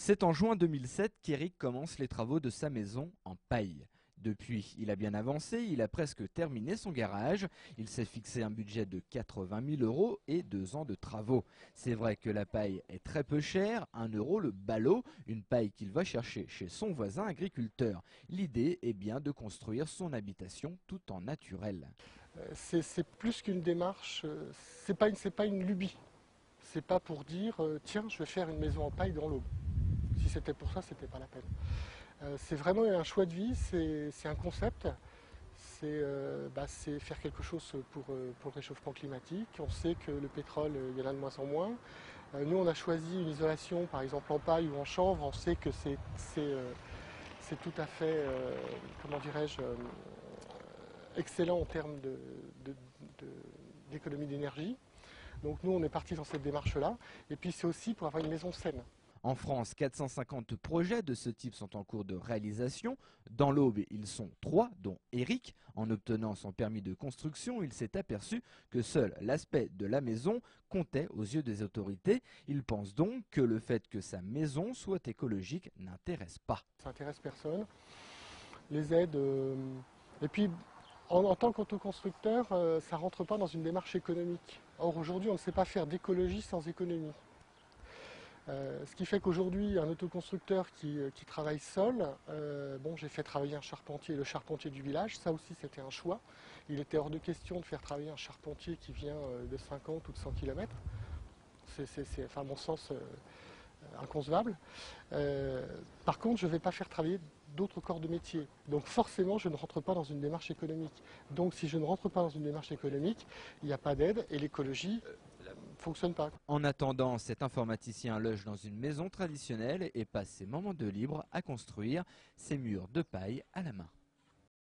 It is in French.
C'est en juin 2007 qu'Éric commence les travaux de sa maison en paille. Depuis, il a bien avancé, il a presque terminé son garage. Il s'est fixé un budget de 80 000 € et 2 ans de travaux. C'est vrai que la paille est très peu chère, 1 € le ballot, une paille qu'il va chercher chez son voisin agriculteur. L'idée est bien de construire son habitation tout en naturel. C'est plus qu'une démarche, c'est pas une lubie. C'est pas pour dire tiens, je vais faire une maison en paille dans l'Aube. Si c'était pour ça, c'était pas la peine. C'est vraiment un choix de vie, c'est un concept, c'est faire quelque chose pour le réchauffement climatique. On sait que le pétrole, il y en a de moins en moins. Nous, on a choisi une isolation, par exemple en paille ou en chanvre. On sait que c'est tout à fait, comment dirais-je, excellent en termes d'économie d'énergie. Donc nous, on est parti dans cette démarche-là. Et puis c'est aussi pour avoir une maison saine. En France, 450 projets de ce type sont en cours de réalisation. Dans l'Aube, ils sont 3, dont Éric. En obtenant son permis de construction, il s'est aperçu que seul l'aspect de la maison comptait aux yeux des autorités. Il pense donc que le fait que sa maison soit écologique n'intéresse pas. Ça n'intéresse personne. Les aides... Et puis, en tant qu'autoconstructeur, ça ne rentre pas dans une démarche économique. Or, aujourd'hui, on ne sait pas faire d'écologie sans économie. Ce qui fait qu'aujourd'hui, un autoconstructeur qui travaille seul, bon, j'ai fait travailler un charpentier, le charpentier du village, ça aussi c'était un choix. Il était hors de question de faire travailler un charpentier qui vient de 50 ou de 100 km. C'est, enfin, à mon sens, inconcevable. Par contre, je ne vais pas faire travailler d'autres corps de métier. Donc forcément, je ne rentre pas dans une démarche économique. Donc si je ne rentre pas dans une démarche économique, il n'y a pas d'aide et l'écologie ne fonctionne pas. En attendant, cet informaticien loge dans une maison traditionnelle et passe ses moments de libre à construire ses murs de paille à la main.